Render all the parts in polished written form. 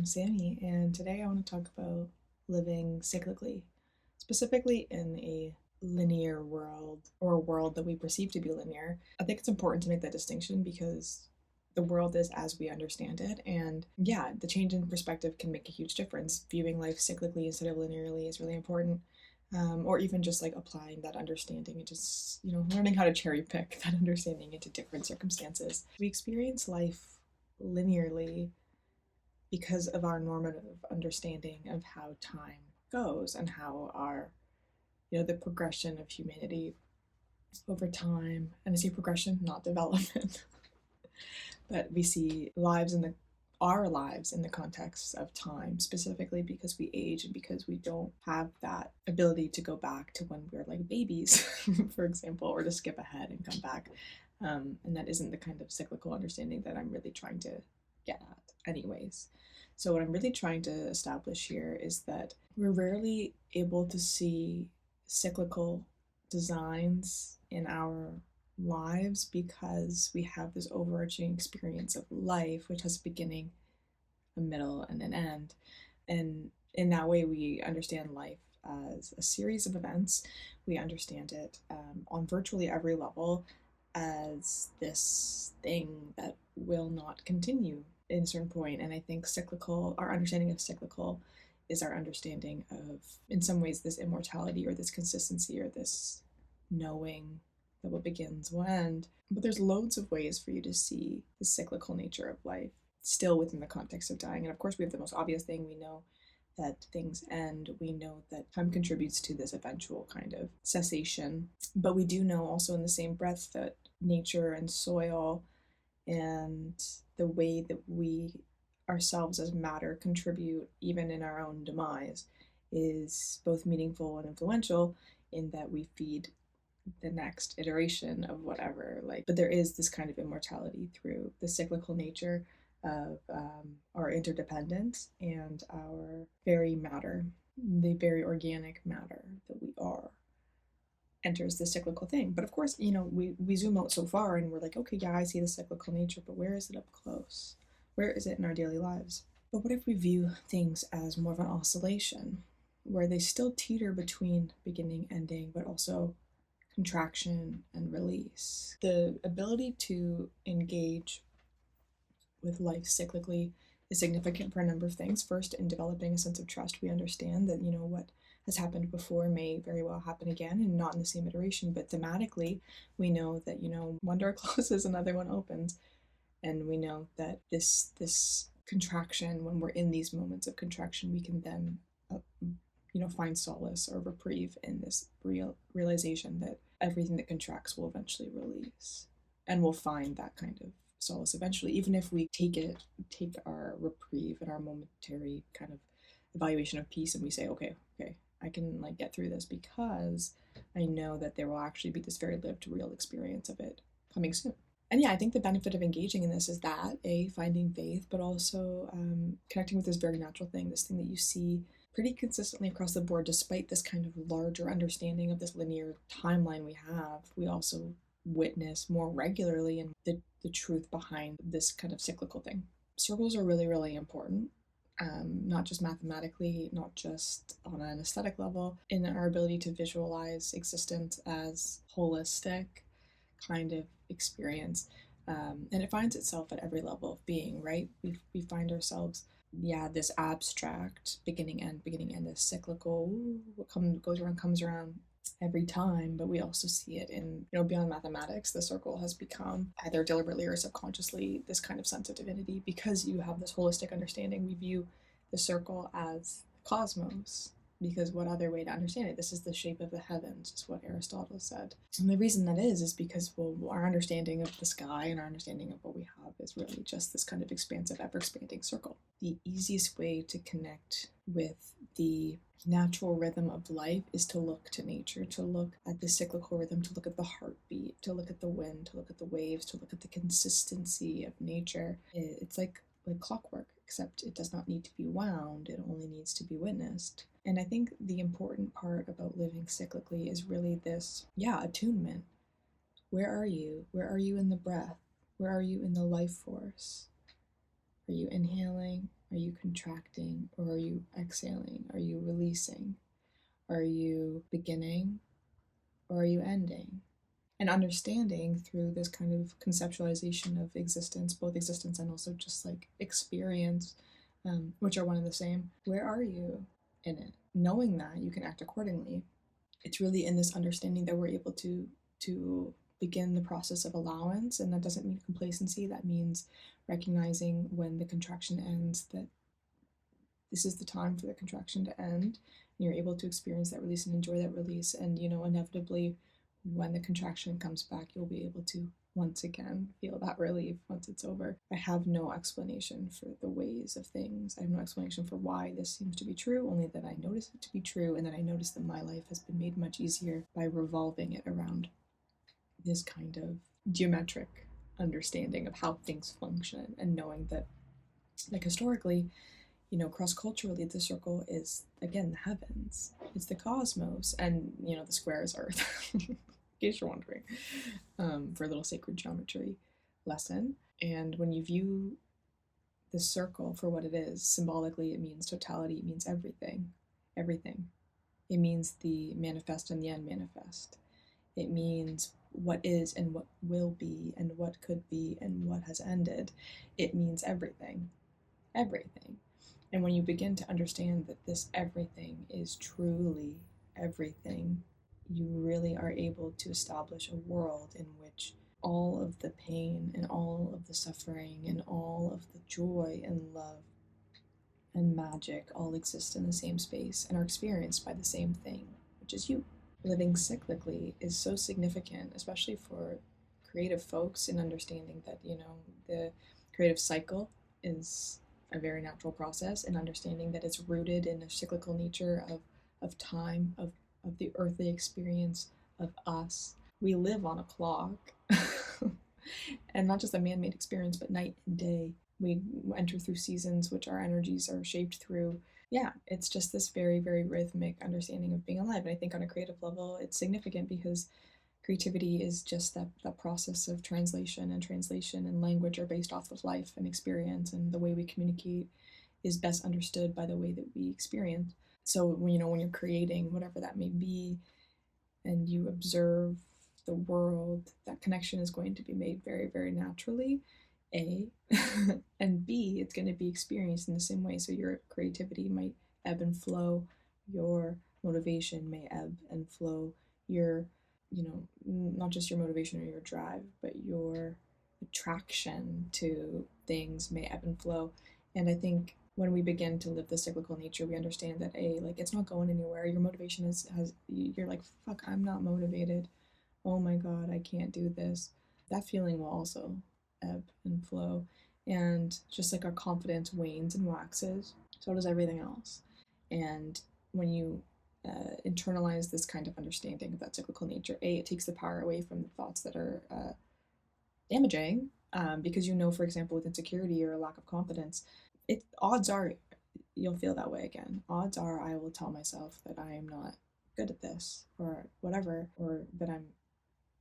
I'm Sammy, and today I want to talk about living cyclically, specifically in a linear world or a world that we perceive to be linear. I think it's important to make that distinction because the world is as we understand it, and yeah, the change in perspective can make a huge difference. Viewing life cyclically instead of linearly is really important. Or even just like applying that understanding and just, learning how to cherry pick that understanding into different circumstances. We experience life linearly because of our normative understanding of how time goes and how the progression of humanity over time. And I say progression, not development. But we see our lives in the context of time, specifically because we age and because we don't have that ability to go back to when we're like babies, for example, or to skip ahead and come back. And that isn't the kind of cyclical understanding that I'm really trying to get at, anyways. So, what I'm really trying to establish here is that we're rarely able to see cyclical designs in our lives because we have this overarching experience of life, which has a beginning, a middle, and an end. And in that way, we understand life as a series of events. We understand it on virtually every level as this thing that will not continue in a certain point. And I think our understanding of cyclical is our understanding of, in some ways, this immortality or this consistency or this knowing that what begins will end. But there's loads of ways for you to see the cyclical nature of life still within the context of dying. And of course, we have the most obvious thing. We know that things end. We know that time contributes to this eventual kind of cessation. But we do know also in the same breath that nature and soil and the way that we ourselves as matter contribute even in our own demise is both meaningful and influential in that we feed the next iteration of whatever. But there is this kind of immortality through the cyclical nature of our interdependence and our very matter, the very organic matter that we are, enters the cyclical thing. But of course, we zoom out so far and we're like, okay, yeah, I see the cyclical nature, but where is it up close? Where is it in our daily lives? But what if we view things as more of an oscillation, where they still teeter between beginning, ending, but also contraction and release? The ability to engage with life cyclically is significant for a number of things. First, in developing a sense of trust, we understand that, what has happened before may very well happen again and not in the same iteration. But thematically, we know that, one door closes, another one opens. And we know that this contraction, when we're in these moments of contraction, we can then, find solace or reprieve in this realization that everything that contracts will eventually release. And we'll find that kind of solace eventually, even if we take our reprieve and our momentary kind of evaluation of peace and we say, okay, I can get through this because I know that there will actually be this very lived real experience of it coming soon. And yeah, I think the benefit of engaging in this is that, finding faith, but also connecting with this very natural thing, this thing that you see pretty consistently across the board, despite this kind of larger understanding of this linear timeline we have. We also witness more regularly in the truth behind this kind of cyclical thing. Circles are really, really important. Not just mathematically, not just on an aesthetic level, in our ability to visualize existence as holistic kind of experience. And it finds itself at every level of being, right? We find ourselves, this abstract beginning end, this cyclical, what goes around comes around every time. But we also see it in, beyond mathematics. The circle has become, either deliberately or subconsciously, this kind of sense of divinity. Because you have this holistic understanding, we view the circle as cosmos, because what other way to understand it? This is the shape of the heavens, is what Aristotle said. And the reason that is because, our understanding of the sky and our understanding of what we have is really just this kind of expansive, ever-expanding circle. The easiest way to connect with the natural rhythm of life is to look to nature, to look at the cyclical rhythm, to look at the heartbeat, to look at the wind, to look at the waves, to look at the consistency of nature. It's like clockwork, except it does not need to be wound, it only needs to be witnessed. And I think the important part about living cyclically is really this, attunement. Where are you? Where are you in the breath? Where are you in the life force? Are you inhaling? Are you contracting or are you exhaling? Are you releasing? Are you beginning or are you ending? And understanding through this kind of conceptualization of existence, both existence and also just like experience, which are one and the same. Where are you in it? Knowing that, you can act accordingly. It's really in this understanding that we're able to begin the process of allowance, and that doesn't mean complacency. That means recognizing when the contraction ends, that this is the time for the contraction to end, and you're able to experience that release and enjoy that release. And inevitably, when the contraction comes back, you'll be able to once again feel that relief once it's over. I have no explanation for the ways of things. I have no explanation for why this seems to be true, only that I notice it to be true, and that I notice that my life has been made much easier by revolving it around this kind of geometric understanding of how things function, and knowing that, like, historically, cross-culturally, the circle is, again, the heavens. It's the cosmos, and, the square is Earth, in case you're wondering, for a little sacred geometry lesson. And when you view the circle for what it is, symbolically, it means totality, it means everything. Everything. It means the manifest and the unmanifest. It means what is and what will be and what could be and what has ended. It means everything. Everything. And when you begin to understand that this everything is truly everything, you really are able to establish a world in which all of the pain and all of the suffering and all of the joy and love and magic all exist in the same space and are experienced by the same thing, which is you. Living cyclically is so significant, especially for creative folks, in understanding that, the creative cycle is a very natural process, and understanding that it's rooted in a cyclical nature of time, of the earthly experience, of us. We live on a clock, and not just a man made experience, but night and day. We enter through seasons, which our energies are shaped through. Yeah, it's just this very, very rhythmic understanding of being alive. And I think on a creative level, it's significant because creativity is just that process of translation, and language are based off of life and experience, and the way we communicate is best understood by the way that we experience. So when you're creating whatever that may be, and you observe the world, that connection is going to be made very, very naturally, A, and B, it's going to be experienced in the same way. So your creativity might ebb and flow, your motivation may ebb and flow, your, not just your motivation or your drive, but your attraction to things may ebb and flow. And I think when we begin to live the cyclical nature, we understand that it's not going anywhere. Your motivation you're like, fuck, I'm not motivated. Oh my God, I can't do this. That feeling will also ebb and flow. And just like our confidence wanes and waxes, so does everything else. And when you internalize this kind of understanding of that cyclical nature, it takes the power away from the thoughts that are damaging, because for example, with insecurity or a lack of confidence, odds are you'll feel that way again. Odds are I will tell myself that I am not good at this or whatever, or that I'm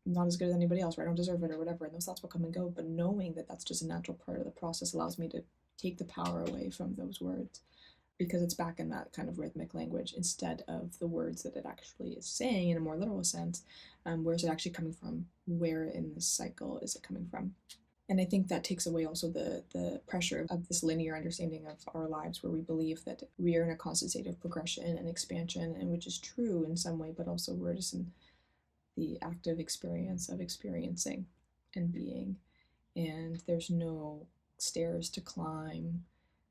not as good as anybody else, or I don't deserve it, or whatever. And those thoughts will come and go. But knowing that that's just a natural part of the process allows me to take the power away from those words, because it's back in that kind of rhythmic language instead of the words that it actually is saying in a more literal sense. Where is it actually coming from? Where in this cycle is it coming from? And I think that takes away also the pressure of this linear understanding of our lives, where we believe that we are in a constant state of progression and expansion, and which is true in some way, but also we're just in the active experience of experiencing and being. And there's no stairs to climb,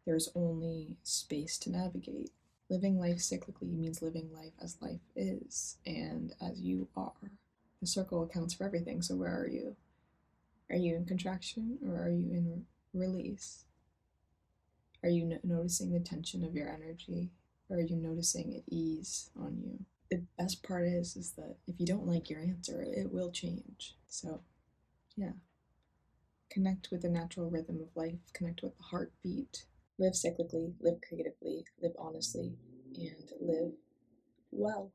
there's only space to navigate. Living life cyclically means living life as life is and as you are. The circle accounts for everything, so where are you? Are you in contraction or are you in release? Are you noticing the tension of your energy, or are you noticing it ease on you? The best part is that if you don't like your answer, it will change. So, yeah. Connect with the natural rhythm of life, connect with the heartbeat. Live cyclically, live creatively, live honestly, and live well.